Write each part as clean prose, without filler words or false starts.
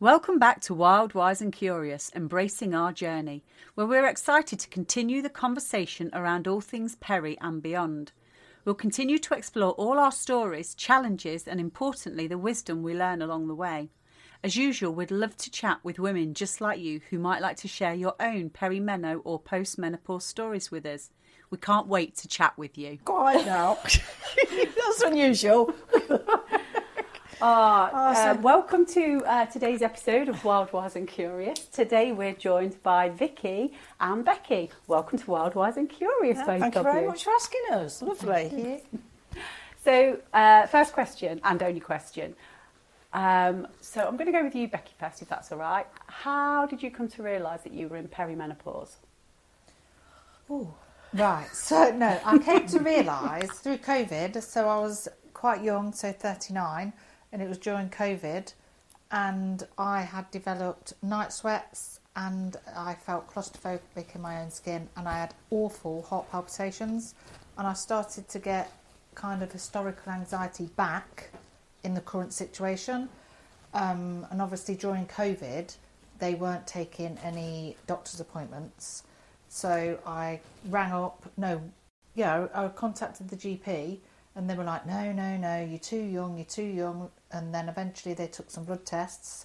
Welcome back to Wild, Wise and Curious, Embracing Our Journey, where we're excited to continue the conversation around all things peri and beyond. We'll continue to explore all our stories, challenges and importantly the wisdom we learn along the way. As usual, we'd love to chat with women just like you who might like to share your own perimeno or postmenopause stories with us. We can't wait to chat with you. Quiet now. That's unusual. Welcome to today's episode of Wild, Wise and Curious. Today we're joined by Vicky and Becky. Welcome to Wild, Wise and Curious, both of you. Thank you very much for asking us. Lovely. So, first question and only question. So I'm going to go with you, Becky, first, if that's all right. How did you come to realise that you were in perimenopause? Ooh. Right. So, no, I came to realise through COVID. So I was quite young, so 39. And it was during COVID, and I had developed night sweats, and I felt claustrophobic in my own skin, and I had awful heart palpitations, and I started to get kind of historical anxiety back in the current situation. And obviously during COVID, they weren't taking any doctor's appointments, so I rang up. I contacted the GP. And they were like, no, you're too young. And then eventually they took some blood tests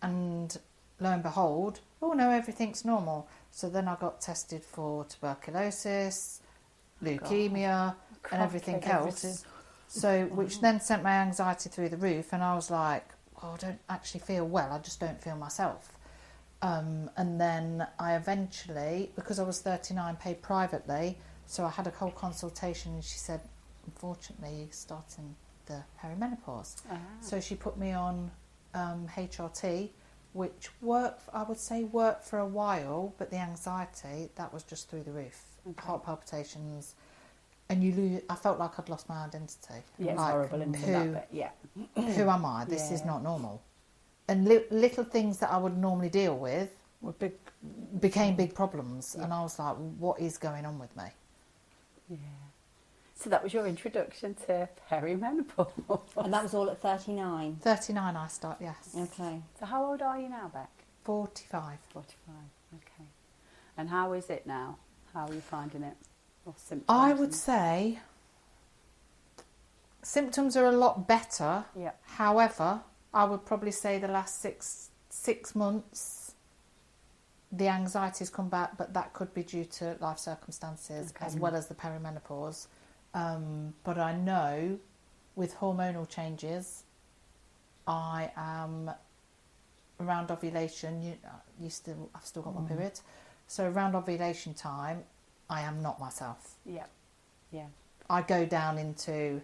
and lo and behold, oh no, everything's normal. So then I got tested for tuberculosis, leukemia and everything else. So, which then sent my anxiety through the roof. And I was like, I don't actually feel well. I just don't feel myself. And then I eventually, because I was 39, paid privately. So I had a whole consultation and she said, unfortunately, you're starting the perimenopause. So she put me on HRT, which worked for a while, but the anxiety, that was just through the roof. Okay. Heart palpitations, and I felt like I'd lost my identity. Yeah, it's horrible, isn't it? Yeah. Who am I? This is not normal. And little things that I would normally deal with became big problems, and I was like, what is going on with me? Yeah. So that was your introduction to perimenopause. And that was all at 39? 39 I start, yes. Okay. So how old are you now, Beck? 45. 45, okay. And how is it now? How are you finding it? Or symptoms? I would say symptoms are a lot better. Yeah. However, I would probably say the last six months, the anxiety's come back, but that could be due to life circumstances as well as the perimenopause. But I know with hormonal changes, I am around ovulation. I've still got my period. So around ovulation time, I am not myself. Yeah. I go down into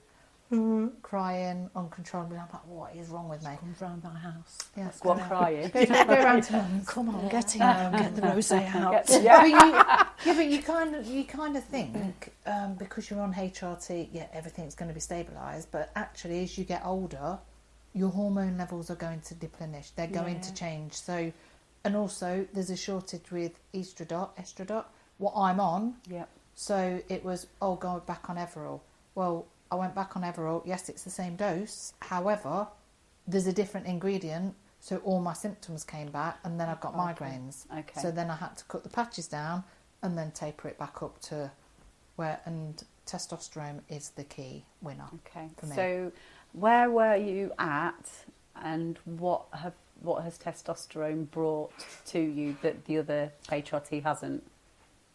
crying uncontrollably. I'm like, what is wrong with me? Come round my house. Yes. What crying? Go round to London. Come on, get the rosé out. But you kind of think because you're on HRT, everything's going to be stabilised. But actually, as you get older, your hormone levels are going to deplenish. They're going to change. So, and also there's a shortage with estradiol, what I'm on. Yeah. So it was, go back on Everol. Well, I went back on Everol. Yes, it's the same dose. However, there's a different ingredient. So all my symptoms came back, and then I've got migraines. Okay. So then I had to cut the patches down and then taper it back up to where, and testosterone is the key winner. Okay. For me. So where were you at, and what has testosterone brought to you that the other HRT hasn't?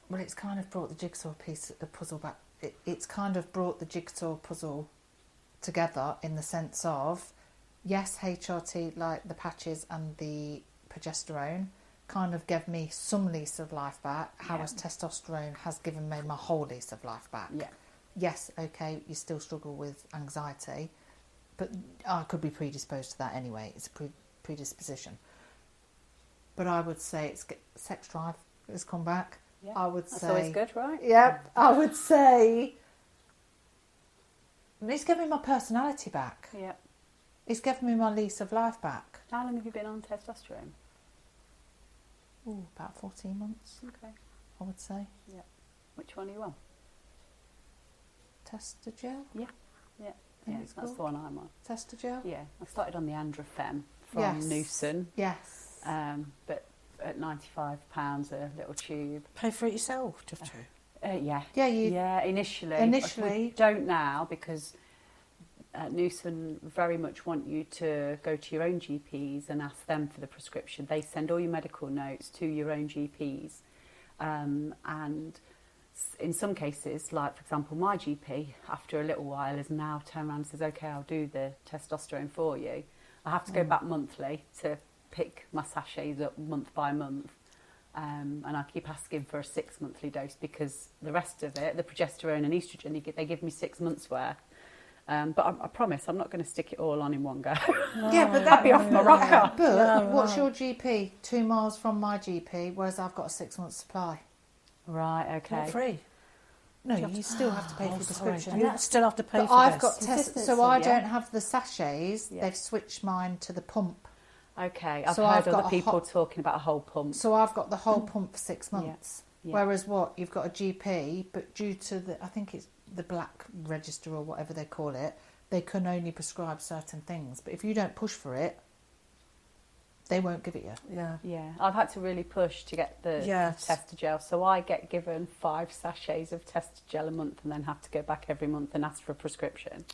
Well, it's kind of brought the jigsaw piece of the puzzle back. It's kind of brought the jigsaw puzzle together in the sense of, yes, HRT, like the patches and the progesterone, kind of gave me some lease of life back, whereas testosterone has given me my whole lease of life back. Yeah. Yes, okay, you still struggle with anxiety, but I could be predisposed to that anyway. It's a predisposition. But I would say it's sex drive has come back. Yeah. I would say that's always good, right? Yep. I would say it's given me my personality back. Yeah. It's given me my lease of life back. How long have you been on testosterone? About 14 months. Okay. I would say. Yeah. Which one are you on? Testogel? Yeah. Yeah. Yeah, that's the one I'm on. Testogel? Yeah. I started on the Androfem from Newson. Yes. But at £95 a little tube. Pay for it yourself, just to. Yeah. Yeah, Initially. Initially. We don't now because Newson very much want you to go to your own GPs and ask them for the prescription. They send all your medical notes to your own GPs. And in some cases, like for example, my GP, after a little while, has now turned around and says, OK, I'll do the testosterone for you. I have to go back monthly to pick my sachets up month by month. And I keep asking for a 6 monthly dose because the rest of it, the progesterone and estrogen, they give me 6 months worth. But I promise I'm not going to stick it all on in one go. Yeah, but that'd be off my rocker. But what's your GP? 2 miles from my GP, whereas I've got a 6 month supply. Right, okay. Not free. No, you still have to pay for the prescription. You still have to pay But for I've this. got tests, Consistency, so I yeah. don't have the sachets. Yeah. They've switched mine to the pump. Okay, I've So heard I've got other a people talking about a whole pump. So I've got the whole pump for 6 months. Yeah. Whereas what you've got a GP, but due to I think it's the black register or whatever they call it, they can only prescribe certain things. But if you don't push for it, they won't give it you. Yeah. Yeah, I've had to really push to get the Testogel. So I get given 5 sachets of Testogel a month and then have to go back every month and ask for a prescription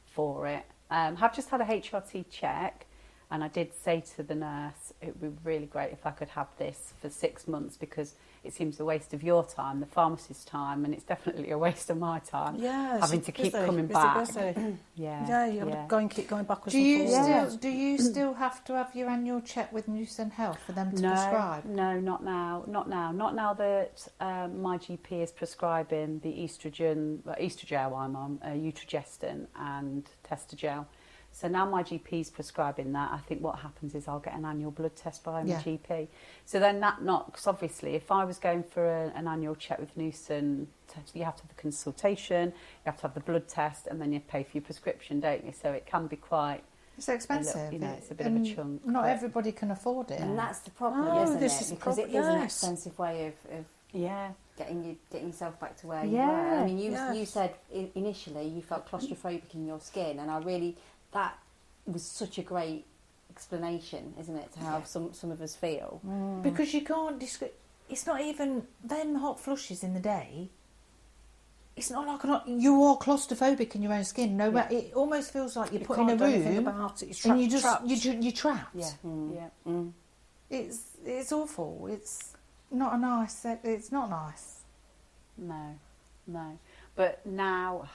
for it. I've just had a HRT check and I did say to the nurse, it would be really great if I could have this for 6 months because it seems a waste of your time, the pharmacist's time, and it's definitely a waste of my time. Yeah, having to keep coming back. Yeah, you have to keep going backwards Do you and forwards. do you still have to have your annual check with Newson Health for them to prescribe? No, not now. Not now that my GP is prescribing the estrogel I'm on, Utrogestin and Testogel. So now my GP's prescribing that. I think what happens is I'll get an annual blood test by my GP. So then that knocks, obviously, if I was going for an annual check with Newson, you have to have the consultation, you have to have the blood test, and then you pay for your prescription, don't you? So it can be quite... It's expensive. It's a bit of a chunk. Not everybody can afford it. Mm. And that's the problem, isn't it? Because it is an expensive way of getting yourself back to where you were. I mean, you said initially you felt claustrophobic in your skin, and I really... That was such a great explanation, isn't it, to how some of us feel. Because you can't it's not even them hot flushes in the day. It's not like you are claustrophobic in your own skin. No, it almost feels like you're put in a room about it. and you're trapped. Yeah. It's awful. It's not nice. It's not nice. No. But now,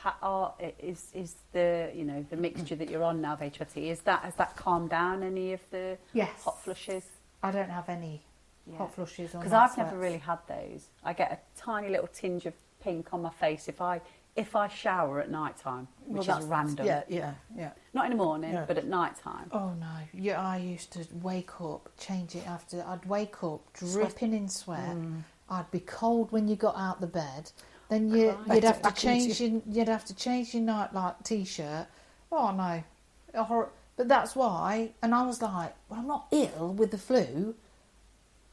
is the the mixture that you're on now of HRT, has that calmed down any of the hot flushes? I don't have any hot flushes on. Because I've never really had those. I get a tiny little tinge of pink on my face if I shower at night time, which is random. Yeah. Not in the morning, but at night time. Oh no! Yeah, I used to wake up, change it after. I'd wake up dripping in sweat. I'd be cold when you got out the bed. Then you'd have to change your night t-shirt. Oh no, but that's why. And I was like, well, I'm not ill with the flu.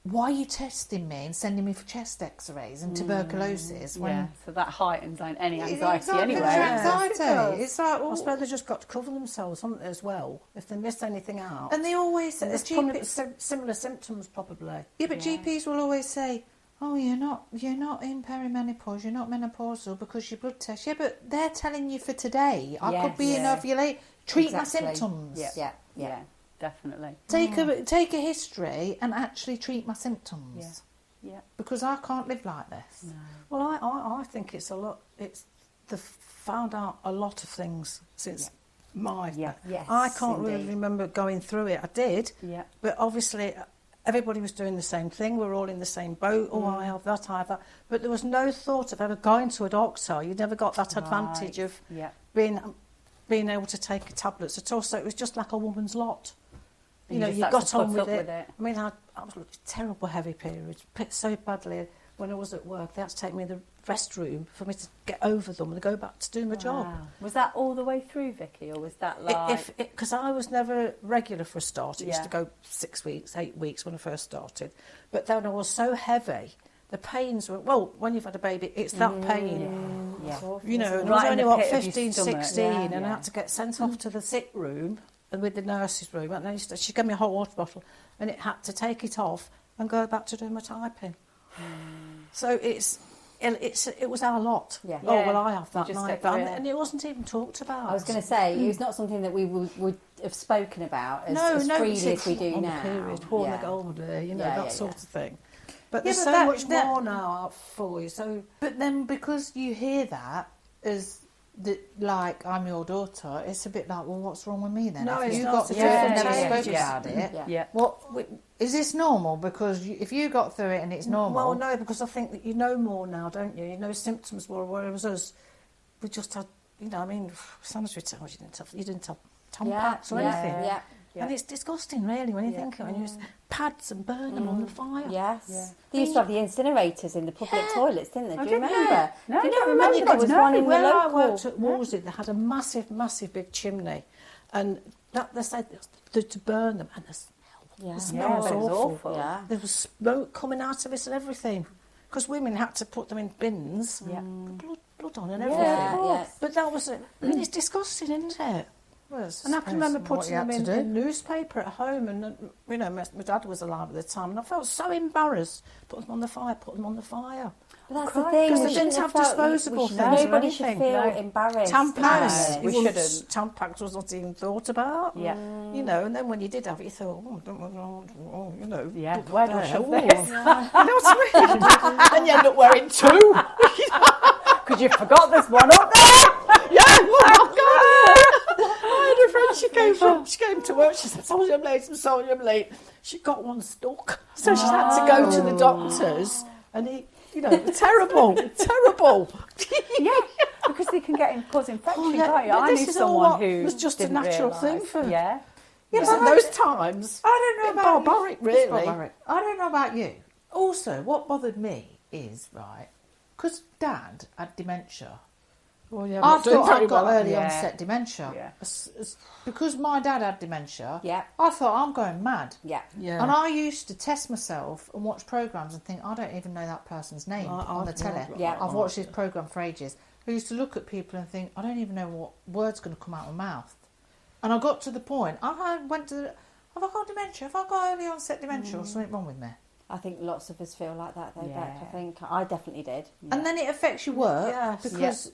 Why are you testing me and sending me for chest X-rays and tuberculosis? So that heightens any anxiety anyway. Anxiety. It's like, I suppose they've just got to cover themselves, haven't they, as well? If they miss anything out. And they always say, similar symptoms probably. Yeah, but GPs will always say, oh, you're not in perimenopause, you're not menopausal because your blood test. Yeah, but they're telling you for today. I could be in ovulate. Treat my symptoms. Yeah, definitely. Take a history and actually treat my symptoms. Yeah. Because I can't live like this. No. Well, I think it's a lot. They've found out a lot of things since my. Yes, I can't really indeed. remember going through it. I did. Yeah. But obviously, everybody was doing the same thing. We're all in the same boat. Oh, I have that, I have that. But there was no thought of ever going to a doctor. You never got that advantage of being able to take tablets at all. So it was just like a woman's lot. You got on with it. I mean, I was terrible heavy periods, so badly. When I was at work, they had to take me in the restroom for me to get over them and go back to do my job. Was that all the way through, Vicky, or was that like... Because I was never regular for a start. It used to go 6 weeks, 8 weeks when I first started. But then I was so heavy, the pains were... Well, when you've had a baby, it's that pain. Yeah. You know, and I was only, 15, 16, and I had to get sent off to the sick room with the nurse's room, and she gave me a hot water bottle, and it had to take it off and go back to doing my typing. So it was our lot. Yeah. Oh, well, I have that just night. get through it. And it wasn't even talked about. I was going to say, it's not something that we would have spoken about as freely as we do on now. the period, pour the gold, that sort of thing. But there's but so much more now out for you. So, but then because you hear that as like I'm your daughter, it's a bit like, well, what's wrong with me then? No, if it's you not. got through it and never spoke about it. Yeah. What is this normal? Because if you got through it and it's normal. Well, no, because I think that you know more now, don't you? You know symptoms more. Whereas us, we just had, sanitary towels. You didn't have Tampax or anything. Yeah. And it's disgusting, really, when you think of it. And you use pads and burn them on the fire. Yes. Yeah. They used to have the incinerators in the public toilets, didn't they? Do you remember? No, do you I not don't remember remember. there was one in the Where I local? worked at Wolsey, they had a massive, massive big chimney. And that they said to burn them. And the smell was awful. Yeah. There was smoke coming out of it and everything. Because women had to put them in bins. Yeah. Blood on and everything. Yeah. But that was it's disgusting, isn't it? And I can remember putting them in newspaper at home, and my dad was alive at the time, and I felt so embarrassed. Put them on the fire. But that's the thing. Because they didn't have disposable things. Nobody should feel embarrassed. Tampax. We shouldn't. Tampax was not even thought about. Yeah. And then when you did have it, you thought, Yeah, where do I shove this? You know what I mean? And you end up wearing two. Because you forgot there's one up there. Yeah, oh my God. I had a friend, she came to work, she said, sorry I'm late. She got one stuck. So she had to go to the doctors, and he, terrible. Yeah, because they can cause infection, can't you? But I knew this is someone all who was just a didn't natural realise. thing for Yeah. in those times. I don't know about barbaric, really. Barbaric. I don't know about you. Also, what bothered me is because Dad had dementia. Well, yeah, I thought I got early Yeah. onset dementia. Yeah. Because my dad had dementia, Yeah. I thought I'm going mad. Yeah. And I used to test myself and watch programmes and think, I don't even know that person's name on the telly. Yeah. I've watched this programme for ages. I used to look at people and think, I don't even know what word's going to come out of my mouth. And I got to the point, have I got dementia? Have I got early onset dementia or something wrong with me? I think lots of us feel like that, though, Beck. I think I definitely did. Yeah. And then it affects your work Yes. because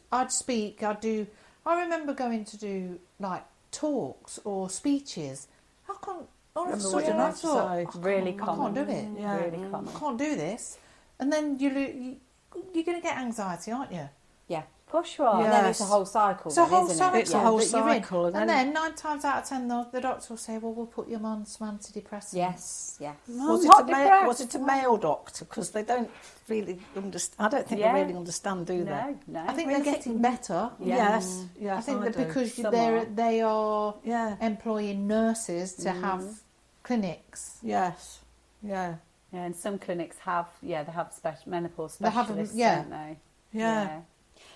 I remember going to do like talks or speeches. All of a sudden I thought, really I common. can't do it. Yeah. Really common. I can't do this. And then you're going to get anxiety, aren't you? Yeah. Of course you are. And then it's a whole cycle. It's a whole isn't cycle. It? It's a whole that you're in. cycle, And then 9 times out of 10, the doctor will say, well, we'll put you on some antidepressants. Yes. Was it a male doctor? Because they don't really understand. I don't think they really understand, do they? No. I think they're getting better. Yes. I think that do. because Some they are Yeah. employing nurses to have clinics. Yes. Yeah. Yeah, and some clinics have special menopause They have specialists, them, don't they? Yeah.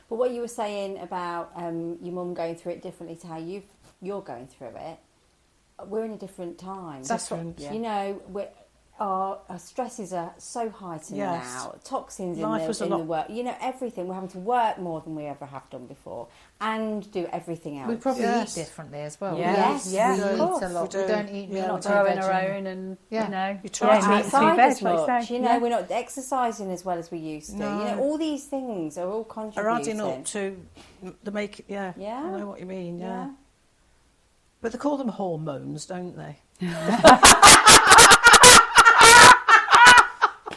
But what you were saying about your mum going through it differently to how you're going through it, we're in a different time. That's Different. Our stresses are so heightened now. Toxins Life was a in the lot- work. Everything. We're having to work more than we ever have done before, and do everything else. We probably Yes. eat differently as well. Yes. We Yes, eat of course. a lot. We We do. don't eat. Yeah, We're we not do. Growing veg our and- own and, Yeah. You try don't to eat eat too outside veg, as like you much. say. We're not exercising as well as we used to. No. All these things are all are contributing. adding up to the make it. Yeah. Yeah. I know what you mean. Yeah. Yeah. But they call them hormones, don't they?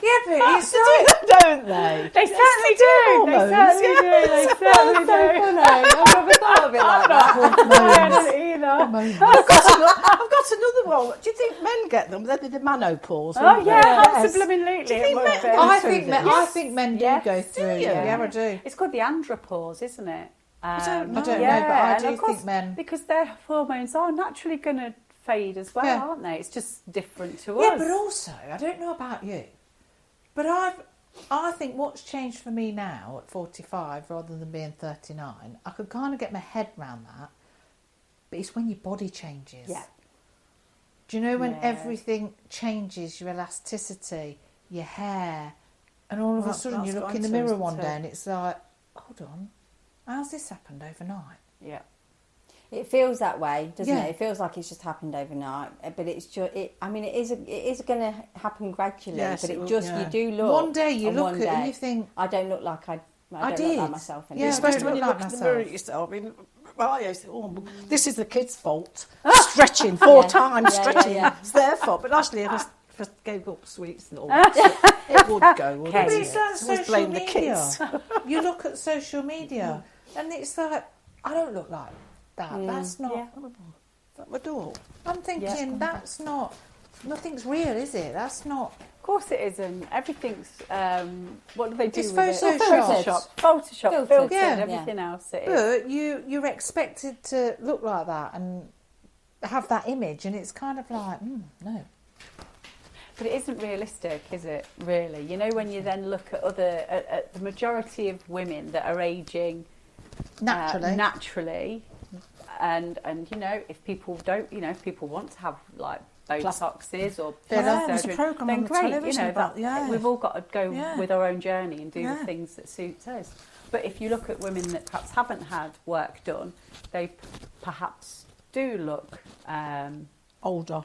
Yeah, but it's Don't they? They certainly do. hormones, They certainly do. They certainly do. I've never thought of it like that. I don't either. I've got another one. Do you think men get them? They're the menopause. Oh aren't yeah, they? absolutely. Do you think men- I through think men. this? I think men do Yes. go through. you? Yeah, I do. It's called the andropause, isn't it? don't know. I don't yeah, know, but I and do of course, think men. because their hormones are naturally going to fade as well, Yeah. aren't they? It's just different to Yeah, us. but also I don't know about you, but I think what's changed for me now at 45 rather than being 39, I could kind of get my head around that. But it's when your body changes. Yeah. Do you know when Yeah. everything changes, your elasticity, your hair, and all of a Well, sudden you that's look in going the to, mirror isn't one it? day and it's like, hold on, how's this happened overnight? Yeah. It feels that way, doesn't it? It feels like it's just happened overnight, but it's just. It is going to happen gradually. Yes, but it just you do look. One day you look at it and you think, I don't look like I don't look like myself anymore. Yeah, especially when you like look in the myself. mirror at yourself. I mean, I say, this is the kid's fault. Stretching 4 times, stretching. It's their fault. But actually, if I gave up sweets and all, it would go. Wouldn't But it? it's like So always social blame the media. kids. You look at social media, and it's like, I don't look like that. That's not. Is that my door? I'm thinking that's not. Nothing's real, is it? That's not. Of course it isn't. Everything's, what do they do It's with it? Photoshopped. Photoshop, filtered, yeah. everything else it is. But you're expected to look like that and have that image, and it's kind of like, no. But it isn't realistic, is it, really? You know, when you then look at at the majority of women that are ageing naturally, and you know, if people don't, you know, if people want to have like Botoxes or there's a programme then on the great, television you know, about we've all got to go with our own journey and do the Yeah. things that suits us. But if you look at women that perhaps haven't had work done, they perhaps do look Older.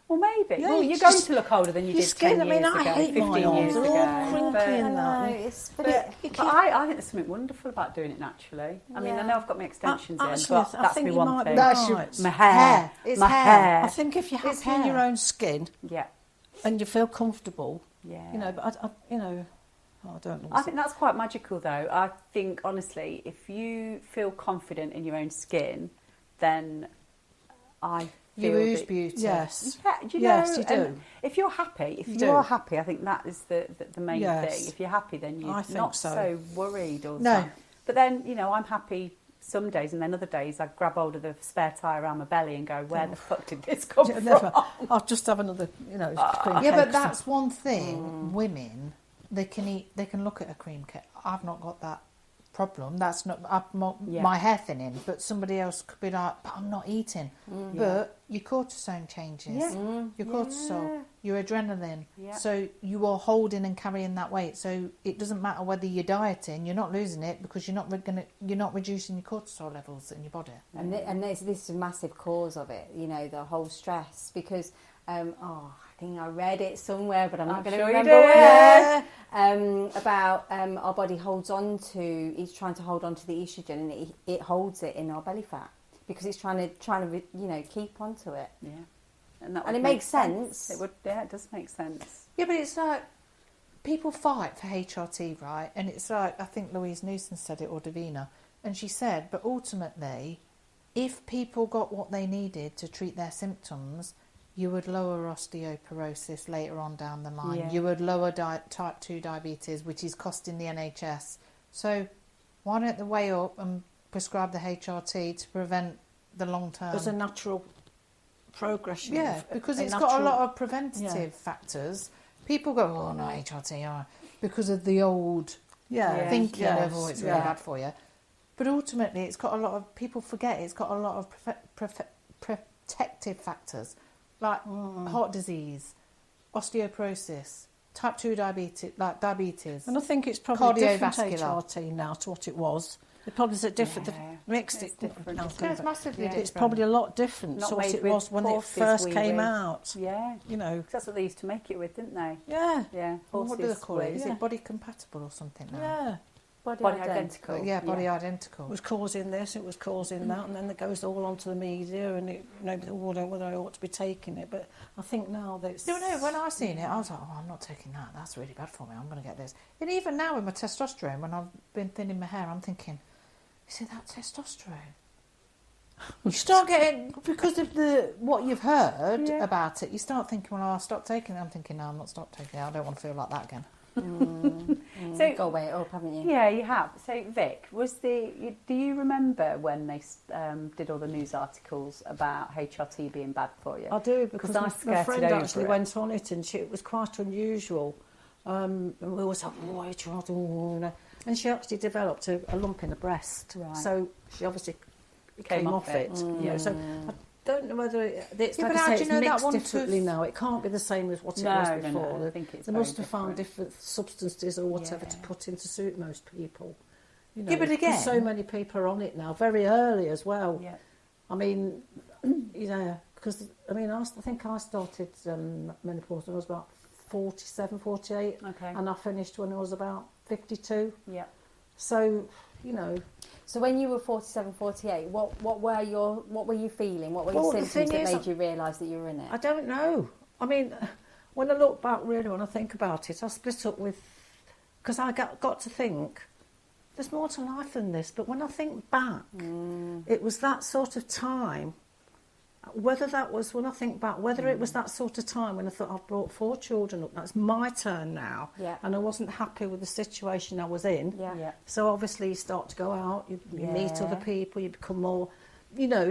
well, maybe. Yeah, Well, you you're just- going to look older than you Your did skin, 10 years I ago, hate 15 my years arms. They're all ago. crinkly and that. I think there's something wonderful about doing it naturally. I mean, I know I've got my extensions Actually, in, but I that's think me you one might be thing. right. My hair. It's my hair. I think if you're It's happy in hair. your own skin Yeah. and you feel comfortable, Yeah. you know, but I don't know. I think that's quite magical, though. I think, honestly, if you feel confident in your own skin, then I You feel ooze that- beauty. Yes. Yeah, you Yes, know, you do. and if you're happy, if You you do. are happy, I think that is the main Yes. thing. If you're happy, then you're I think not so. worried all the No. time. But then, you know, I'm happy some days, and then other days I grab hold of the spare tyre around my belly and go, where the fuck did this come Yeah, from? never. I'll just have another, cream Yeah, but cake. that's one thing. Women, they can eat. They can look at a cream cake. I've not got that problem. That's not my hair thinning. But somebody else could be like, but I'm not eating. But your cortisone changes. Yeah. Your cortisol, your adrenaline. Yeah. So you are holding and carrying that weight. So it doesn't matter whether you're dieting. You're not losing it because you're not reducing your cortisol levels in your body. And this is a massive cause of it, you know, the whole stress. Because, I think I read it somewhere, but I'm not going to sure you remember did. where. About our body it's trying to hold on to the estrogen, and it holds it in our belly fat because it's trying to keep onto it. Yeah. And it makes sense. It would, yeah, it does make sense. Yeah, but it's like people fight for HRT, right? And it's like, I think Louise Newson said it, or Davina, and she said, but ultimately, if people got what they needed to treat their symptoms, you would lower osteoporosis later on down the line. Yeah. You would lower type 2 diabetes, which is costing the NHS. So why don't they weigh up and prescribe the HRT to prevent the long term? There's a natural progression. Yeah, because it's got a lot of preventative factors. People go, oh no, HRT, because of the old thinking of, oh, it's really bad for you. But ultimately, it's got a lot of, people forget, it's got a lot of protective factors, like heart disease, osteoporosis, type 2 diabetes. And I think it's probably different cardiovascular. HRT now to what it was. It probably is a different. Yeah. They've mixed It's it. different. now, Yeah, it's massively different. It's probably a lot different Not to what made it with was when it horses first wee came wee. out. Yeah. You know. 'Cause that's what they used to make it with, didn't they? Yeah. Yeah. What do they Horses call it? Is yeah. it body compatible or something now? Yeah. Body identical. Yeah, body identical. It was causing this, it was causing that, and then it goes all onto the media, and nobody whether I ought to be taking it. But I think now that it's... No, when I seen it, I was like, oh, I'm not taking that. That's really bad for me. I'm going to get this. And even now with my testosterone, when I've been thinning my hair, I'm thinking, is it that testosterone? You start getting, because of what you've heard about it, you start thinking, well, I'll stop taking it. I'm thinking, no, I'm not stop taking it. I don't want to feel like that again. So got weight up, haven't you? Yeah, you have. So, Vic, do you remember when they did all the news articles about HRT being bad for you? I do, because I my skirted friend over actually it. went on it, and it was quite unusual. And we always thought, and she actually developed a lump in her breast. Right. So she obviously came off it. You know, so I don't know whether it's Yeah, like but I how say, do it's you know that mixed one differently tooth- now. It can't be the same as what it No, was no, before. no, I think it's They very must have found different substances or whatever to Yeah. put in to suit most people. You know, Yeah, but because again- so many people are on it now, very early as well. Yeah. I mean, because, I mean, I think I started menopause when I was about 47, 48. Okay. And I finished when I was about 52. Yeah. So, So when you were 47, 48, what were you feeling? What were your symptoms that made you realise that you were in it? I don't know. I mean, when I look back, really, when I think about it, I split up with... Because I got to think, there's more to life than this. But when I think back, it was that sort of time... Whether that was, when I think back, whether it was that sort of time when I thought, I've brought 4 children up, that's my turn now, and I wasn't happy with the situation I was in. Yeah. So obviously you start to go out, you meet other people, you become more,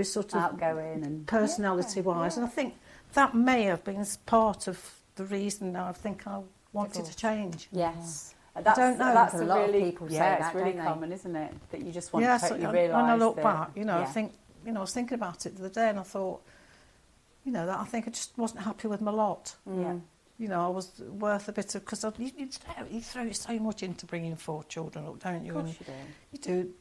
sort of outgoing and personality-wise. And I think that may have been part of the reason I think I wanted to change. Yes. I don't know. That's a lot of people say that, it's really don't they? common, isn't it? That you just want to totally realise. When I look back, yeah. I think, I was thinking about it the other day and I thought, that I think I just wasn't happy with my lot. Yeah. I was worth a bit of... Because you throw so much into bringing 4 children up, don't you? Of course you do.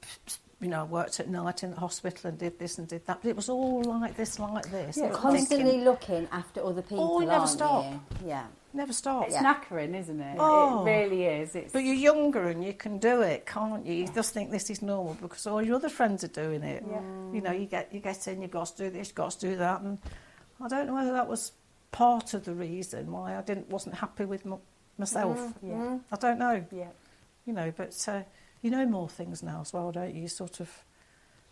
I worked at night in the hospital and did this and did that. But it was all like this. Yeah, constantly looking after other people, you never stop. Yeah. Never stop. It's knackering, isn't it? Oh. It really is. But you're younger and you can do it, can't you? You just think this is normal because all your other friends are doing it. Yeah. You get in, you've got to do this, you've got to do that. And I don't know whether that was part of the reason why I wasn't happy with myself. Yeah. I don't know. Yeah. But you know more things now as well, don't you? Sort of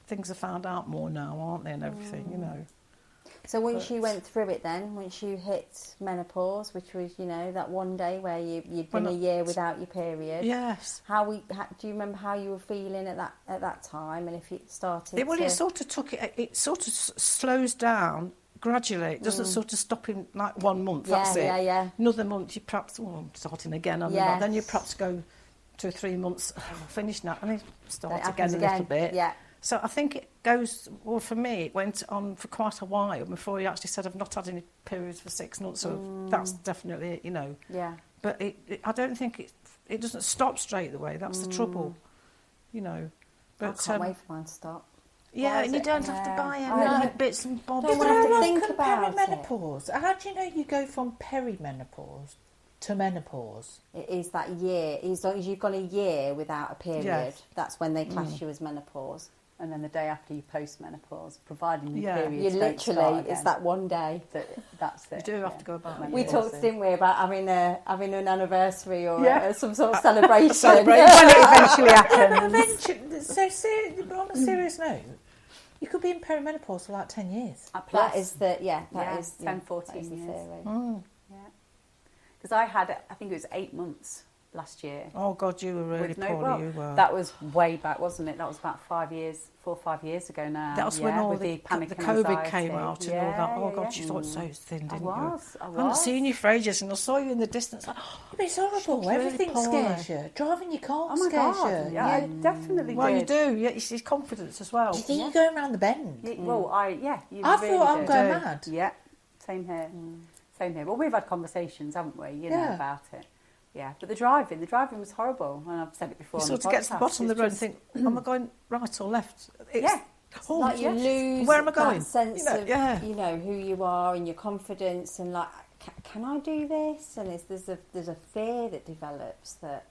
things are found out more now, aren't they, and everything, So once you went through it then, once you hit menopause, which was, that one day where you'd been a year without your period. Yes. Do you remember how you were feeling at that time, and if it started it sort of it sort of slows down gradually. It doesn't sort of stop in like 1 month, that's it. Yeah. Another month you perhaps, I'm starting again, then you perhaps go 2 or 3 months, finished now, and then start again a little bit. Yeah. So I think it goes, well, for me, it went on for quite a while before he actually said, I've not had any periods for 6 months, so that's definitely it, Yeah. But I don't think it doesn't stop straight away, that's the trouble, But, I can't wait for mine to stop. Yeah, and you don't have to buy any bits and bobs. Don't have to think about perimenopause. How do you know you go from perimenopause to menopause? It is that year. As long as you've gone a year without a period, that's when they class you as menopause. And then the day after you post-menopause, providing your Yeah. periods You don't start literally, again. it's that one day. That's it. You do have to go about We talked, didn't we, about having an anniversary or some sort of celebration. celebration. When it eventually happens. But on a serious note, you could be in perimenopause for like 10 years. That is the, 10, 14 that is the years. theory. Because I think it was 8 months last year. Oh God, you were really poorly. You were. That was way back, wasn't it? That was about 4 or 5 years ago now. That was when all the panic the and COVID anxiety. came out and all that. Oh God, you looked so thin, didn't you? I was. I haven't seen you for ages, and I saw you in the distance. Like, But it's horrible. Everything scares you. Driving your car scares you. Yeah, I definitely well, did. you do. Yeah, it's his confidence as well. Do you think you're going around the bend? You I really thought I'm did. going mad. Yeah, same here. Same here. Well, we've had conversations, haven't we? You know about it. Yeah, but the driving was horrible, and I've said it before. You sort of get to the bottom of the road and think, am I going right or left? Oh, like you lose where am I going? that sense of who you are and your confidence, and like, can I do this? And there's a fear that develops that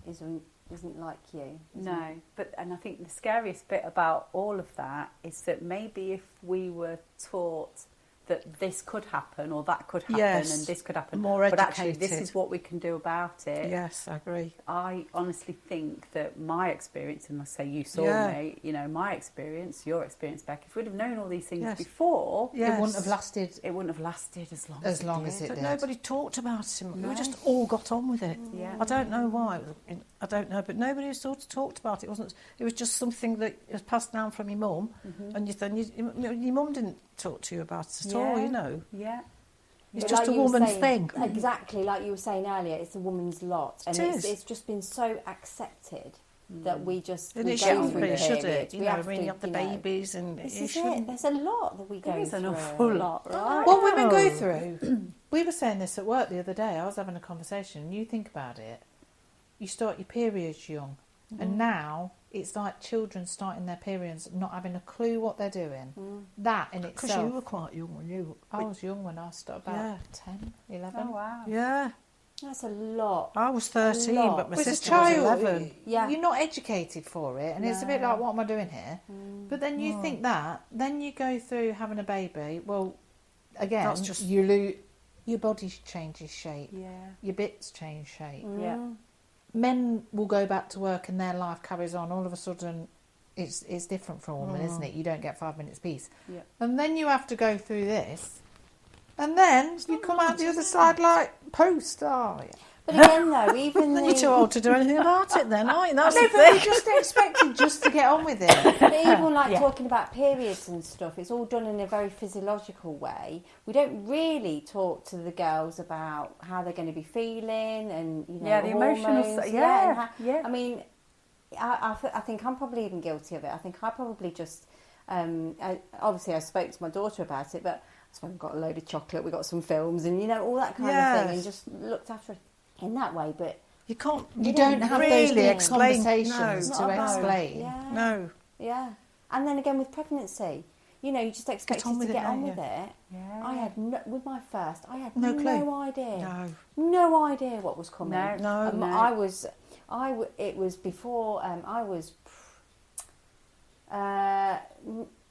isn't like you. No, and I think the scariest bit about all of that is that maybe if we were taught that this could happen or that could happen and this could happen, more but educated. actually this is what we can do about it. Yes, I agree. I honestly think that my experience, and I say you saw me, my experience, your experience, Beck, if we'd have known all these things before, it wouldn't have lasted. It wouldn't have lasted as long as it did. But nobody talked about it. We just all got on with it. Yeah. I don't know why. I don't know, but nobody sort of talked about it. It was just something that was passed down from your mum, and your mum didn't talk to you about it at all. Yeah. It's just a woman's thing. Exactly, like you were saying earlier, it's a woman's lot. And it's just been so accepted that we just... And we it go shouldn't through be, should periods. it? We have to, you have the babies and... This is it. There's a lot that we go through. There's an awful lot, right? What women go through. We were saying this at work the other day. I was having a conversation. You think about it. You start your periods young. And now it's like children starting their periods, not having a clue what they're doing. That in itself. Because you were quite young when you... I was young when I started, about 10, 11. Oh, wow. Yeah. That's a lot. I was 13, but my As a sister was child, 11. Yeah. you're not educated for it, and it's a bit like, what am I doing here? But then you think that, then you go through having a baby. Well, again, That's just... your body changes shape. Yeah. Your bits change shape. Yeah. Men will go back to work and their life carries on. All of a sudden, it's different for a woman, isn't it? You don't get 5 minutes peace. Yeah. And then you have to go through this, and then you come out the other side like post, are you? But again, though, even Then you're too old to do anything about it then, aren't you? That's No, the but thing. we're just expected just to get on with it. But even like talking about periods and stuff, it's all done in a very physiological way. We don't really talk to the girls about how they're going to be feeling and the emotional hormones. yeah. I mean, I think I'm probably even guilty of it. I think I probably just obviously I spoke to my daughter about it, but I suppose we got a load of chocolate, we got some films, and all that kind of thing, and just looked after it in that way. But You can't... You don't have really those big explain... conversations No. to Not about- explain. Yeah. No. Yeah. And then again with pregnancy, you just expect on to with it, get on don't with you? it. Yeah. I had with my first, I had No clue. idea. No. No idea what was coming. No. It was before I was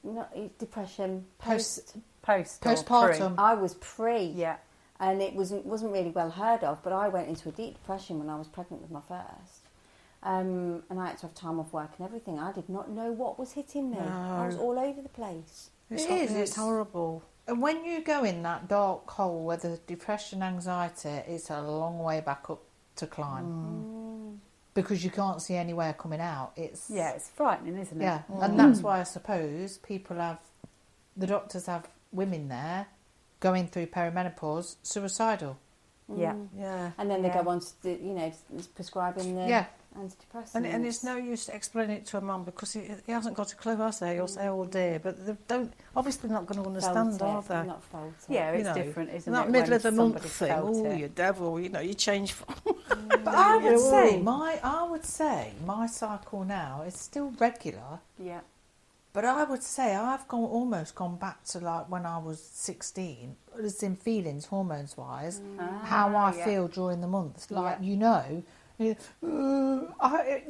not depression Post Postpartum. I was pre. Yeah. And it wasn't really well heard of, but I went into a deep depression when I was pregnant with my first. And I had to have time off work and everything. I did not know what was hitting me. I was all over the place. It's horrible. And when you go in that dark hole where the depression, anxiety, it's a long way back up to climb. Because you can't see anywhere coming out. It's frightening, isn't it? Yeah, and that's why I suppose the doctors have women there going through perimenopause, suicidal. Yeah. Yeah. And then they go on to, prescribing the antidepressants. And it's no use to explain it to a mum because he hasn't got a clue, has he? He'll say, oh dear, but they don't, obviously not going to understand, are they? Not felt it. Yeah, it's different, isn't it? That middle of the month somebody's thing, felt it. you devil, you change from... But I would say my cycle now is still regular. Yeah. But I would say I've almost gone back to like when I was 16, as in feelings, hormones wise, how I feel during the month. Like you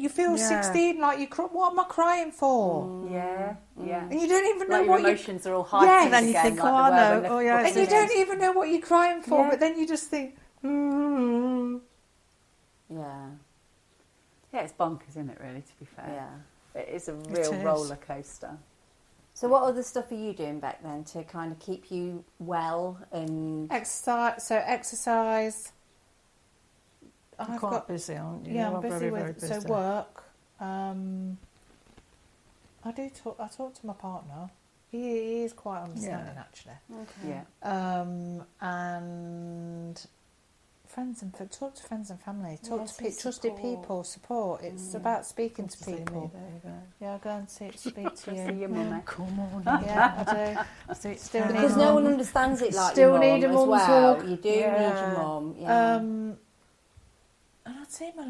feel 16, like you what am I crying for? Yeah. And you don't even know like what your emotions are all heightened then you again. think, like oh, they I were know. when they're and you don't even know what you're crying for, Yeah. but then you just think, Yeah. Yeah, it's bonkers, isn't it, really, to be fair? Yeah. It is a real roller coaster. So what other stuff are you doing back then to kind of keep you well and... Exercise. You're quite busy, aren't you? Yeah, You I'm are busy very, with very busy. so work. I talk to my partner. He is quite understanding actually. Okay. Yeah. And talk to friends and family. Talk Yes, to trusted people. Support. It's about speaking to people. There you go. Yeah, I'll go and speak to See you. your mummy. Come on. Yeah, I do. Still need Because no one understands it like Still your need a mum as mum's well. hug. You do need your mum. Yeah. And I'd say my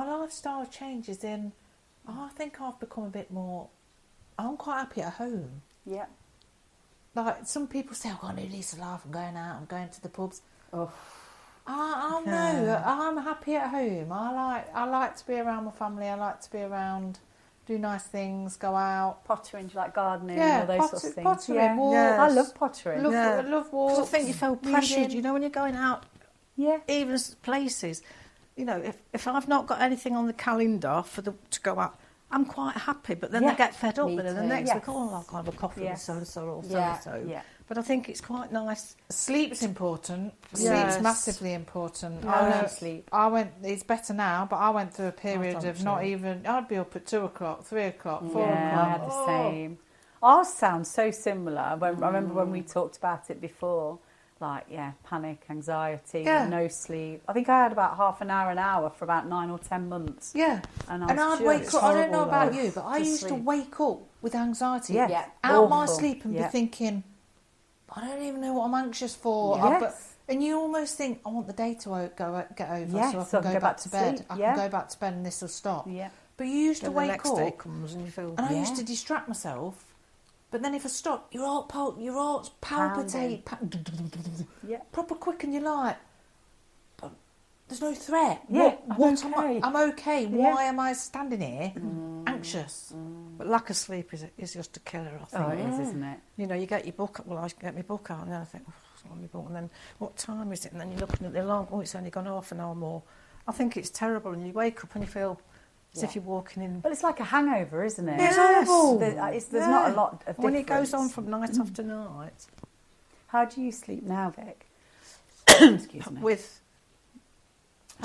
lifestyle changes in. I think I've become a bit more. I'm quite happy at home. Yeah. Like some people say, "Oh, I need Lisa life. I'm going out. I'm going to the pubs." Oh. I know. I'm happy at home. I like to be around my family. I like to be around, do nice things, go out. Pottering, do you like gardening, Yeah, all those sorts of things. pottering, walks. I love pottering. Love walks. 'Cause I think you feel pressured, reading. when you're going out, even places, if I've not got anything on the calendar to go out, I'm quite happy, but then they get fed up, Me and then the too. next Yes. week, I'll have a coffee with so-and-so or Yeah. so-and-so. Yeah. But I think it's quite nice. Sleep's important. Yes. Sleep's massively important. I don't sleep. It's better now, but I went through a period don't of not sleep. even. I'd be up at 2 o'clock, 3 o'clock, 4 Yeah, I o'clock. had the same. Ours sounds so similar. I remember when we talked about it before, like, panic, anxiety, no sleep. I think I had about half an hour for about 9 or 10 months. Yeah. And I'd wake up. I don't know about you, but I to used to sleep. wake up with anxiety Yeah. out my Awful. sleep and be Yeah. thinking, I don't even know what I'm anxious for. Yes. And you almost think, I want the day to get over Yeah, so I can go back to bed. sleep. I Yeah. can go back to bed and this will stop. Yeah. But you used to then wake the next up, day comes and you feel... and I used to distract myself. But then if I stop, your heart's palpitate, proper quick, and you're like, but there's no threat. Yeah, I'm okay. Why am I standing here anxious? But lack of sleep is just a killer, I think. Oh, it is, isn't it? You know, you get your book, I get my book out, and then I think, it's not my book, and then what time is it? And then you're looking at the alarm, it's only gone half an hour more. I think it's terrible, and you wake up and you feel as if you're walking in... Well, it's like a hangover, isn't it? It's horrible. There's not a lot of difference. When it goes on from night after night. How do you sleep now, Vic? Excuse me.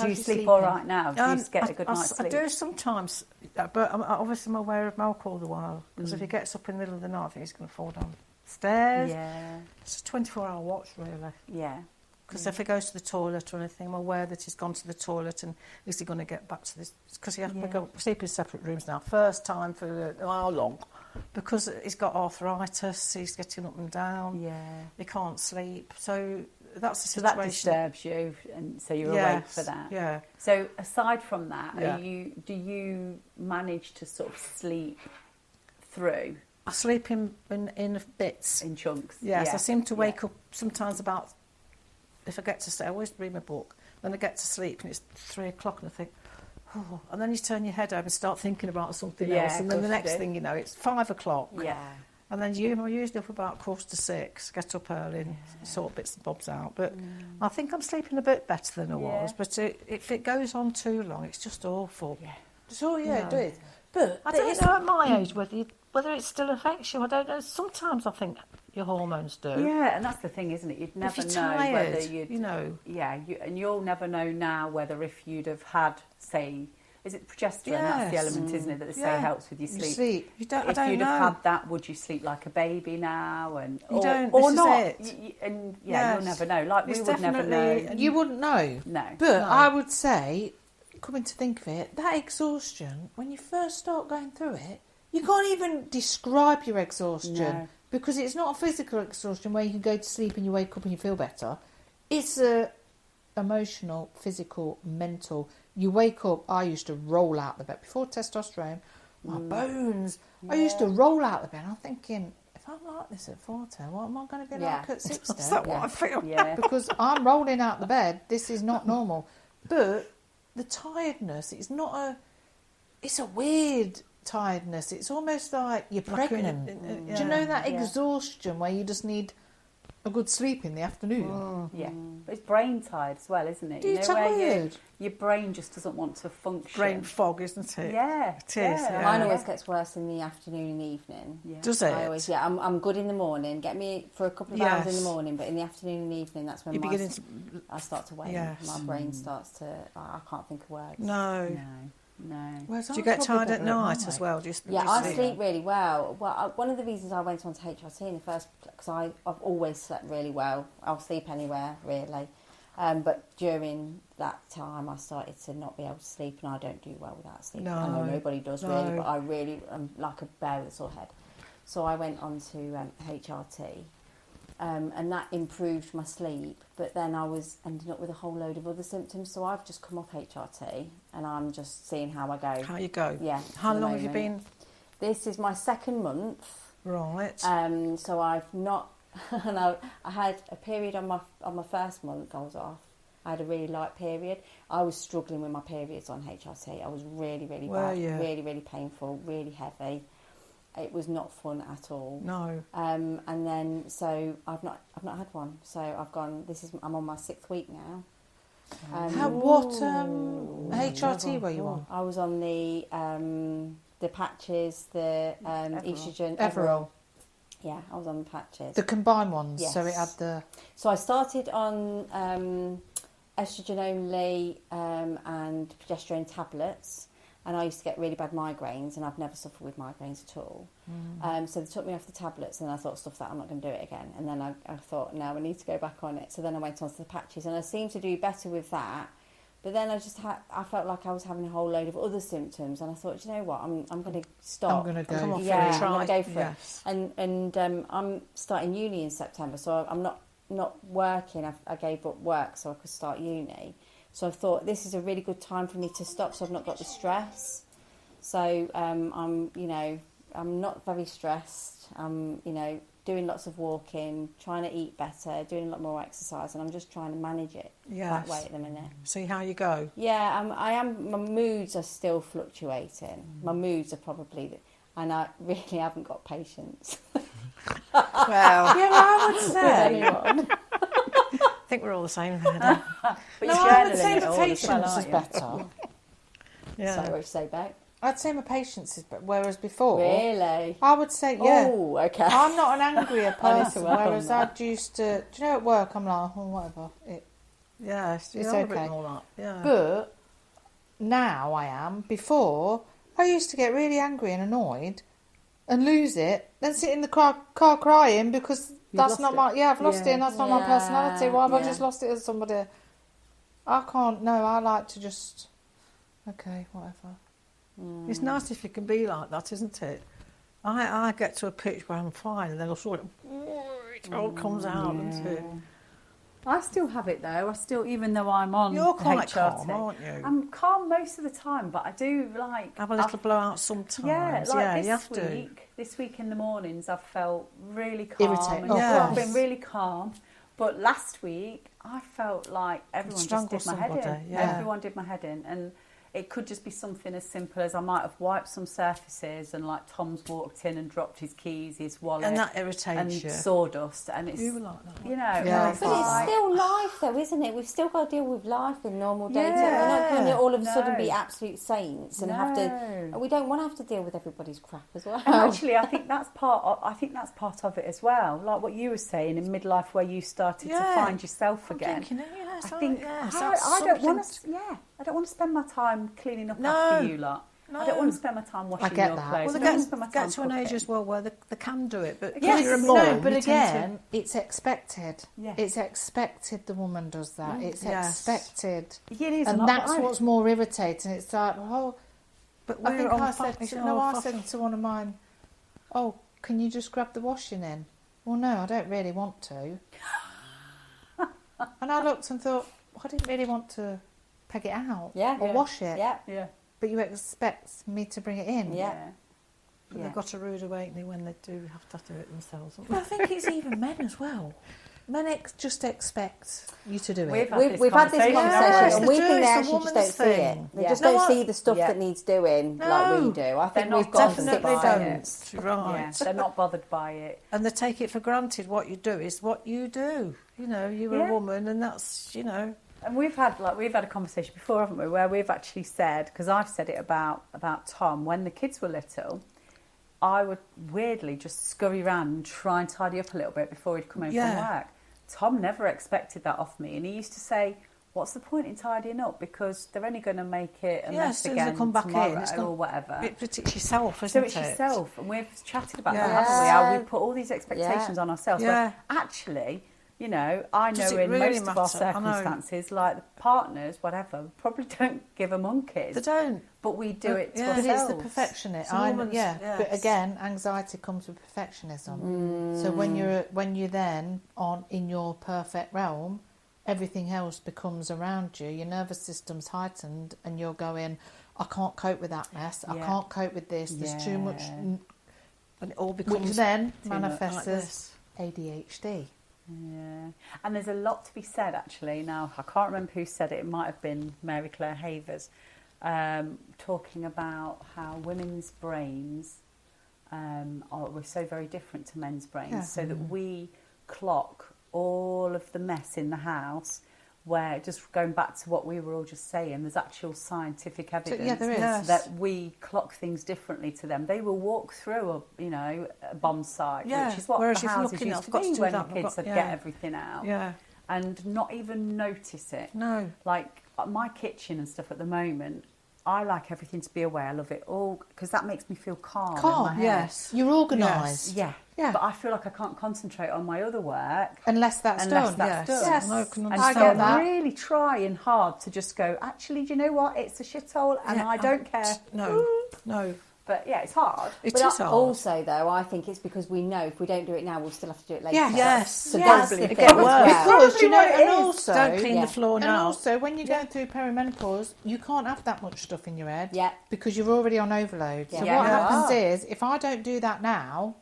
Do you sleep all right now? Do you get a good night's sleep? I do sometimes, but obviously I'm aware of Malcolm all the while, because if he gets up in the middle of the night, I think he's going to fall down stairs. Yeah. It's a 24-hour watch, really. Yeah. Because if he goes to the toilet or anything, I'm aware that he's gone to the toilet, and is he going to get back to this? Because we go sleep in separate rooms now. First time for how long? Because he's got arthritis, he's getting up and down. Yeah. He can't sleep. So that's the So situation. that disturbs you, and so you're awake for that. Yeah. So aside from that, do you manage to sort of sleep through? I sleep in bits. In chunks? Yes, I seem to wake up sometimes about... If I get to sleep, I always read my book. Then I get to sleep and it's 3 o'clock and I think, oh. And then you turn your head over and start thinking about something else. And then the next thing you know, it's 5 o'clock. Yeah. And then I'm usually up about 5:45, get up early and sort bits and bobs out. But I think I'm sleeping a bit better than I was. But if it goes on too long, it's just awful. Yeah. It does. But I don't know at my age whether it still affects you. I don't know. Sometimes I think your hormones do. Yeah, and that's the thing, isn't it? You'd never know tired, whether you'd... You know. Yeah, and you'll never know now whether if you'd have had, say... Is it progesterone? That's the element, isn't it, that they say helps with your sleep. I don't if you'd know. have had that, would you sleep like a baby now? And you don't. Or this not? Is it. You'll never know. Like we would never know. You wouldn't know. No. But I would say, coming to think of it, that exhaustion, when you first start going through it, you can't even describe your exhaustion. No. Because it's not a physical exhaustion where you can go to sleep and you wake up and you feel better. It's a emotional, physical, mental. You wake up, I used to roll out the bed. Before testosterone, my bones, I used to roll out the bed. I'm thinking, if I'm like this at 40, what am I going to be like at 60? Is that what I feel? Yeah. Because I'm rolling out the bed. This is not normal. But the tiredness, it's a weird tiredness. It's almost like you're pregnant. Do you know that exhaustion where you just need a good sleep in the afternoon? Yeah, but it's brain tired as well, isn't it? You're tired. Your brain just doesn't want to function. Brain fog, isn't it? Yeah, it is. Yeah. Mine always gets worse in the afternoon and evening. Yeah. Does it? I always, I'm good in the morning. Get me for a couple of hours in the morning, but in the afternoon and evening, that's when I start to wane. Yes. My brain starts to. I can't think of words. No. Whereas Do you get tired at night as well? I sleep really well. Well, one of the reasons I went on to HRT in the first, because I've always slept really well. I'll sleep anywhere, really. But during that time, I started to not be able to sleep, and I don't do well without sleep. No. I know nobody does really, but I really am like a bear with a sore head. So I went on to HRT, and that improved my sleep. But then I was ending up with a whole load of other symptoms. So I've just come off HRT, and I'm just seeing how I go. How you go? Yeah. How long have you been? This is my 2nd month. Right. So I've not. And I had a period on my 1st month. I was off. I had a really light period. I was struggling with my periods on HRT. I was really, really bad, really, really painful, really heavy. It was not fun at all. No. And then so I've not had one. So I've gone. I'm on my 6th week now. What HRT were you on? I was on the patches, the estrogen, Everall. Yeah, I was on the patches. The combined ones, yes. so it had the... So I started on estrogen only and progesterone tablets, and I used to get really bad migraines, and I've never suffered with migraines at all. So they took me off the tablets, and I thought, stuff that, I'm not going to do it again. And then I thought, no, I need to go back on it. So then I went on to the patches, and I seemed to do better with that. But then I felt like I was having a whole load of other symptoms, and I thought, you know what, I'm going to stop. I'm going to go. I'm going to go for it. And I'm starting uni in September, so I'm not working. I gave up work so I could start uni. So I thought this is a really good time for me to stop, so I've not got the stress. So I'm, you know, I'm not very stressed. I'm, you know, doing lots of walking, trying to eat better, doing a lot more exercise, and I'm just trying to manage it that way at the minute. See how you go. Yeah, I am. My moods are still fluctuating. My moods are probably, and I really haven't got patience. Well, yeah, I would say. I think we're all the same there. But I would say the patience is better. Yeah. So what would you say, Beck? I'd say my patience is better, whereas before... Really? I would say, yeah. Oh, okay. I'm not an angrier person, whereas I'd used to... Do you know, at work, I'm like, oh, whatever. It's okay. All that. Yeah. But now I am. Before, I used to get really angry and annoyed and lose it, then sit in the car crying because that's not my... Yeah, I've lost it and that's not my personality. Why have I just lost it as somebody... I can't... No, I like to just... Okay, whatever. It's nice if you can be like that, isn't it? I get to a pitch where I'm fine and then it all comes out. I still have it though. I still, even though I'm on You're quite HRT, calm, aren't you? I'm calm most of the time, but I do have a little blowout sometimes. Yeah, like you have this week in the mornings I've felt really calm. Irritating. I've been really calm. But last week I felt like everyone just did my head in. Yeah. Everyone did my head in, and it could just be something as simple as I might have wiped some surfaces and like Tom's walked in and dropped his keys, his wallet. And that irritates and you. Sawdust. And it's, you were like that. You know. Yeah. But it's still life though, isn't it? We've still got to deal with life in normal days. Yeah. We're not going to all of a sudden be absolute saints and have to... No. We don't want to have to deal with everybody's crap as well. And actually, I think that's part of it as well. Like what you were saying in midlife, where you started to find yourself again. I don't want to spend my time cleaning up after you lot. No. I don't want to spend my time washing your clothes. Well, they get to an age as well where they can do it, but yes, you're a mum, but again, it's expected. Yes. It's expected the woman does that. It's expected. It is, and that's what's more irritating. It's like, but I think I said to one of mine, oh, can you just grab the washing in? Well, no, I don't really want to. And I looked and thought, well, I didn't really want to peg it out or wash it. Yeah. But you expect me to bring it in. Yeah. But they've got a rude awakening when they do have to do it themselves. But I think it's even men as well. Men just expect you to do it. We've had this conversation, and we think they actually just don't see it. They just don't see the stuff that needs doing like we do. I think we've got to sit by it. Right. Yeah, they're not bothered by it. And they take it for granted what you do is what you do. You know, you're a woman and that's, you know... And we've had a conversation before, haven't we, where we've actually said, because I've said it about Tom, when the kids were little, I would weirdly just scurry around and try and tidy up a little bit before he'd come home from work. Tom never expected that off me, and he used to say, what's the point in tidying up, because they're only going to make it a mess again come back tomorrow in, or whatever. It's yourself, isn't it? So it's yourself, and we've chatted about that, haven't we? How we put all these expectations on ourselves. But actually... You know, I know in really most of our circumstances, like the partners, whatever, probably don't give a monkeys. They don't. But we do it to ourselves. But it's the perfectionist. But again, anxiety comes with perfectionism. So when you're then in your perfect realm, everything else becomes around you. Your nervous system's heightened, and you're going, I can't cope with that mess. I can't cope with this. There's too much, and it all becomes which then manifests as ADHD. Yeah, and there's a lot to be said actually. Now I can't remember who said it. It might have been Mary Claire Havers, talking about how women's brains we're so very different to men's brains, so that we clock all of the mess in the house. Where, just going back to what we were all just saying, there's actual scientific evidence that we clock things differently to them. They will walk through a bomb site, which is what the houses used to be when the kids would get everything out and not even notice it. No. Like my kitchen and stuff at the moment, I like everything to be away. I love it all because that makes me feel calm. Calm, in my head. You're organised. Yeah. But I feel like I can't concentrate on my other work unless that's done. Yes. No, and so I'm really trying hard to just go, actually, do you know what? It's a shithole and I don't care. No. But yeah, it's hard. It is hard. Also, though, I think it's because we know if we don't do it now, we'll still have to do it later. Yes. So that's the It thing gets as worse. well. Because, you know, and also... Don't clean the floor And now. also, when you're going through perimenopause, you can't have that much stuff in your head. Yeah. Because you're already on overload. So Yeah. what Yeah. happens is, if I don't do that now,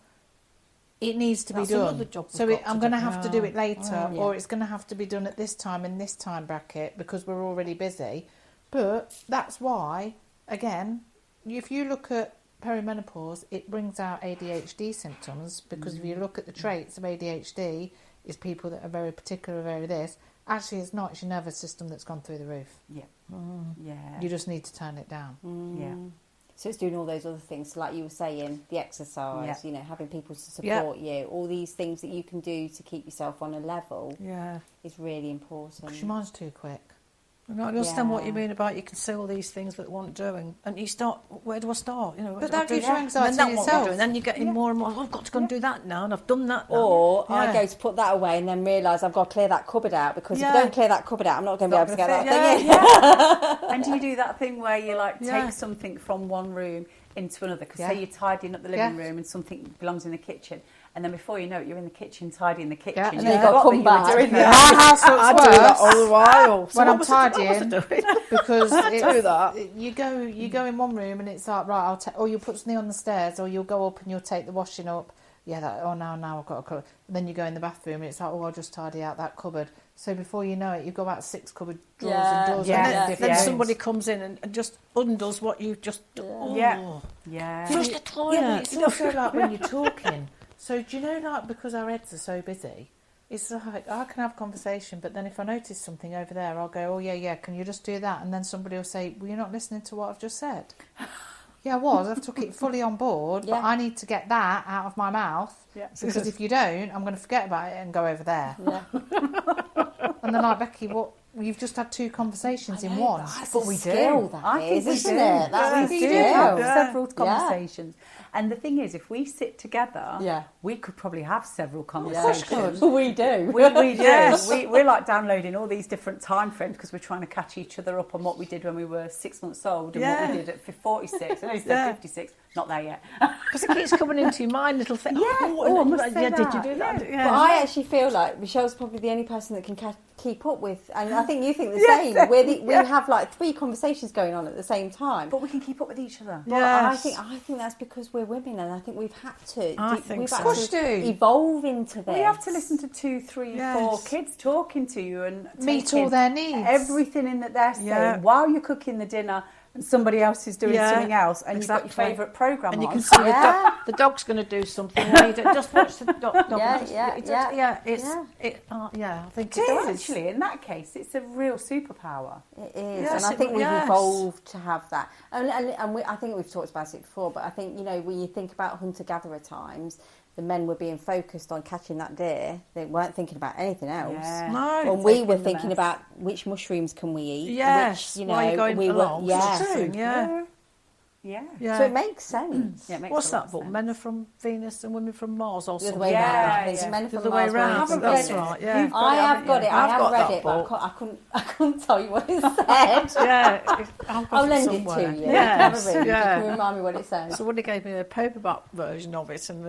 it needs to That's be done. another job So we've got I'm to going to do. have to do it later, Yeah. or it's going to have to be done at this time in this time bracket because we're already busy. But that's why, again, if you look at perimenopause, it brings out ADHD symptoms because if you look at the traits of ADHD, is people that are very particular, very this. Actually, it's not. It's your nervous system that's gone through the roof. Yeah. Yeah. You just need to turn it down. Yeah. So it's doing all those other things, so like you were saying, the exercise, Yeah. you know, having people to support you, all these things that you can do to keep yourself on a level Yeah. is really important. Because your mind's too quick. I understand what you Yeah. mean about you can see all these things that want doing, and you start. Where do I start? You know, But that gives you and anxiety then in that what itself. you're doing, then you're getting more and more. Oh, I've got to go and do that now, and I've done that now. Or I Yeah. go to put that away and then realise I've got to clear that cupboard out because if Yeah. I don't clear that cupboard out, I'm not going to be able to get that Yeah, thing in. And do you do that thing where you like Yeah. take something from one room into another? Because Yeah. say you're tidying up the living Yeah. room and something belongs in the kitchen, and then before you know it, you're in the kitchen tidying the kitchen. Yeah. You And then you've got to forgot come that you were back. doing Yeah. that. My house looks I do that worse all the while. So when what I'm was it- what was I tidying doing? because do that. you go in one room and it's like right, or you'll put something on the stairs, or you'll go up and you'll take the washing up. Yeah, now I've got a cupboard. And then you go in the bathroom and it's like, I'll just tidy out that cupboard. So before you know it, you've got about 6 cupboard drawers Yeah. and doors. Yeah. and Yeah. different Then rooms. somebody comes in and just undoes what you've just. Oh. Yeah. Yeah. Flush the toilet. Yeah, but it's also like when you're talking. So do you know, like, because our heads are so busy, it's like I can have a conversation, but then if I notice something over there, I'll go, oh yeah, can you just do that? And then somebody will say, well, you're not listening to what I've just said. Yeah, I was. I've took it fully on board, Yeah. but I need to get that out of my mouth. Yeah. Because if you don't, I'm going to forget about it and go over there. Yeah. And they're like, Becky, what? You've just had 2 conversations in one. That's But a we skill, do. that I think is, we isn't do. it? That's we a do skill. have Yeah. several conversations. And the thing is, if we sit together, Yeah. we could probably have several course conversations. We do. We do. Yes. We're like downloading all these different time frames because we're trying to catch each other up on what we did when we were 6 months old and what Yeah. we did at 46. I know you said Yeah. 56. Not there yet. Because it keeps coming into your mind, little thing. Yeah. Oh, I must say Did you that. do that? Yeah. But I actually feel like Michelle's probably the only person that can keep up with, and I think you think the same. We have like 3 conversations going on at the same time. But we can keep up with each other. But Yes. I think that's because we're women, and I think we've had to. I think we've so. had Of course to you do. evolve into this. We have to listen to 2, 3, 4 Yes. kids talking to you and Meet taking all their needs. everything in that they're saying Yeah. while you're cooking the dinner and somebody else is doing Yeah, something else and exactly. you've got your favourite programme And you on. can see Yeah. the dog's going to do something. And you just watch the dog. Yeah, just, yeah, it's, yeah. yeah. It's Yeah. I think So it is. actually, in that case, it's a real superpower. It is, Yes, and I think we've yes. evolved to have that. And I think we've talked about it before, but I think, you know, when you think about hunter-gatherer times, the men were being focused on catching that deer. They weren't thinking about anything else. Yeah. No. And we Taking were the thinking mess. about which mushrooms can we eat. Yes. Which, you know, while you're going we along. were, yeah. It's true. Yeah. Yeah. Yeah. So it makes sense. Yeah, it makes What's a lot that of book? sense. Men are from Venus and women from Mars, or The other something. way Yeah, round. I think yeah. Men The from other Mars, way women round. from That's Venus. right. Yeah. You've got I it, have haven't got you? it. I I've have got read that it, but book. I couldn't tell you what it said. Yeah. I've got I'll it lend somewhere. it to you. Yes. Have a read. Yeah. You can remind me what it says. Somebody gave me a paperback version of it, and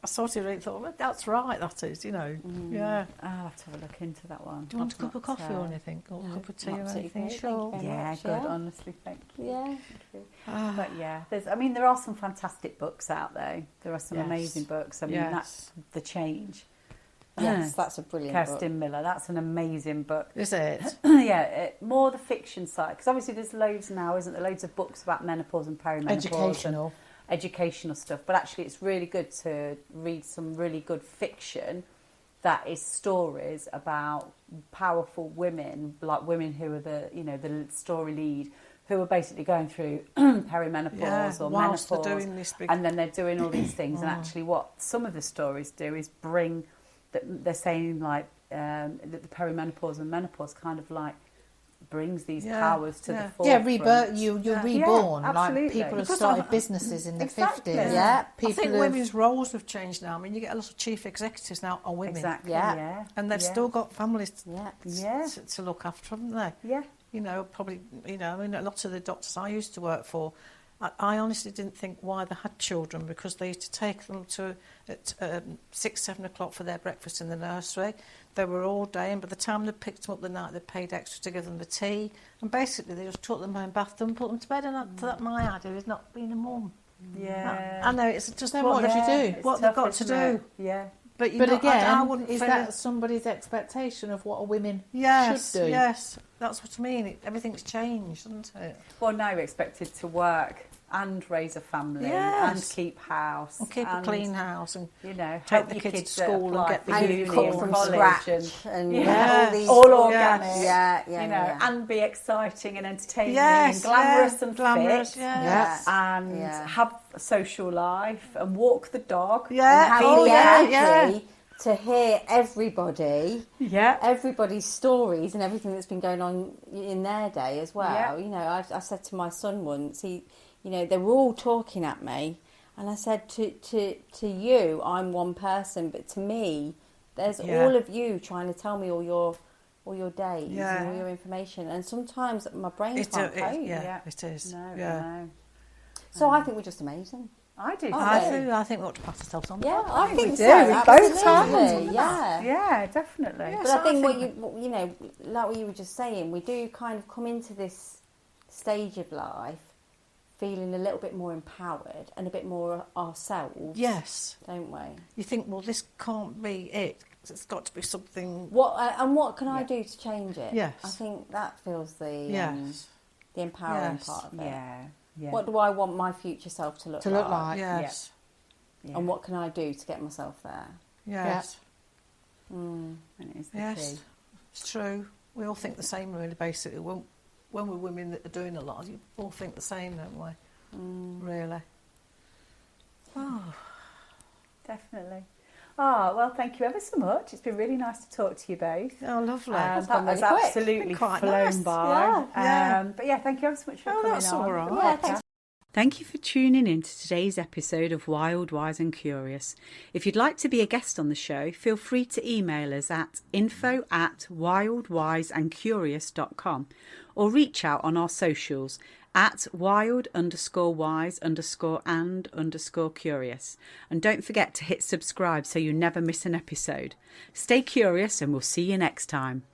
I sort of really thought, well, that's right, that is, you know. Yeah. I'll have to have a look into that one. Do you want a I've cup of not, coffee or anything? Or a cup of tea or absolutely anything? great, Sure. thank you. Yeah, much, good. yeah. Honestly, thank you. Yeah. But yeah, there are some fantastic books out there. There are some Yes. amazing books. I mean, Yes. that's The Change. Yes, that's a brilliant book. Kirsten Miller. That's an amazing book. Is it? Yeah, more the fiction side, because obviously there's loads now, isn't there? Loads of books about menopause and perimenopause. Educational. And educational stuff. But actually, it's really good to read some really good fiction that is stories about powerful women, like women who are the story lead, who are basically going through perimenopause or whilst menopause, they're doing this big... and then they're doing all these things. And actually, what some of the stories do is bring that they're saying like that the perimenopause and menopause kind of like brings these powers to the Yeah, forefront. rebirth. You're reborn. Yeah, like absolutely. people have Because started businesses in the Exactly. 50s. Yeah. People I think have- women's roles have changed now. I mean, you get a lot of chief executives now are women. Exactly. Yeah. Yeah. And they've yeah. still got families Yeah. Yeah. to look after, haven't they? Yeah. You know, probably, you know, I mean, a lot of the doctors I used to work for, I honestly didn't think why they had children, because they used to take them to at 6, 7 o'clock for their breakfast in the nursery. They were all day, and by the time they picked them up the night, they paid extra to give them the tea. And basically, they just took them home, bathed them, put them to bed, and that's my idea is not being a mum. Yeah. I know, it's just Then what what do you do? What they've got to do. Yeah. But again, I wouldn't is feel that somebody's expectation of what a women yes, should do? Yes, that's what I mean. Everything's changed, isn't it? Well, now you're expected to work and raise a family Yes. and keep house And keep a clean house and help take the your kids kids to school and get the And uni cook and from college scratch and Yes. all these all organic. Yeah. And be exciting and entertaining Yes, and glamorous yeah, and glamorous, fit. yes. And Yeah. have a social life and walk the dog. Yeah. And have Oh, the yeah, energy to hear everybody's stories and everything that's been going on in their day as well. Yeah. You know, I said to my son once, they were all talking at me, and I said to you, I'm one person, but to me, there's all of you trying to tell me all your days and all your information, and sometimes my brain can't cope. It is. No. So I think we're just amazing. I do. I think we ought to pat ourselves on the Yeah, back. I think we so. do. With both Absolutely. Yeah. Yeah, definitely. Yeah. But So I think I what like what you were just saying, we do kind of come into this stage of life feeling a little bit more empowered and a bit more ourselves. Yes. Don't we? You think, well, this can't be it. It's got to be something. What can I do to change it? Yes. I think that feels the empowering Yes. part of it. Yeah. What do I want my future self to look like? Yes. Yeah. And what can I do to get myself there? Yes. And it is the Yes. key. It's true. We all think the same, really, basically. When we're women that are doing a lot, you all think the same, don't we? Really. Oh. Definitely. Well, thank you ever so much. It's been really nice to talk to you both. Oh, lovely. That gone has really quick. absolutely Quite flown nice. by. Yeah. But yeah, thank you ever so much for coming That's on. all right. Yeah, thanks. Thank you for tuning in to today's episode of Wild, Wise and Curious. If you'd like to be a guest on the show, feel free to email us at info@wildwiseandcurious.com or reach out on our socials at wild_wise_and_curious. And don't forget to hit subscribe so you never miss an episode. Stay curious and we'll see you next time.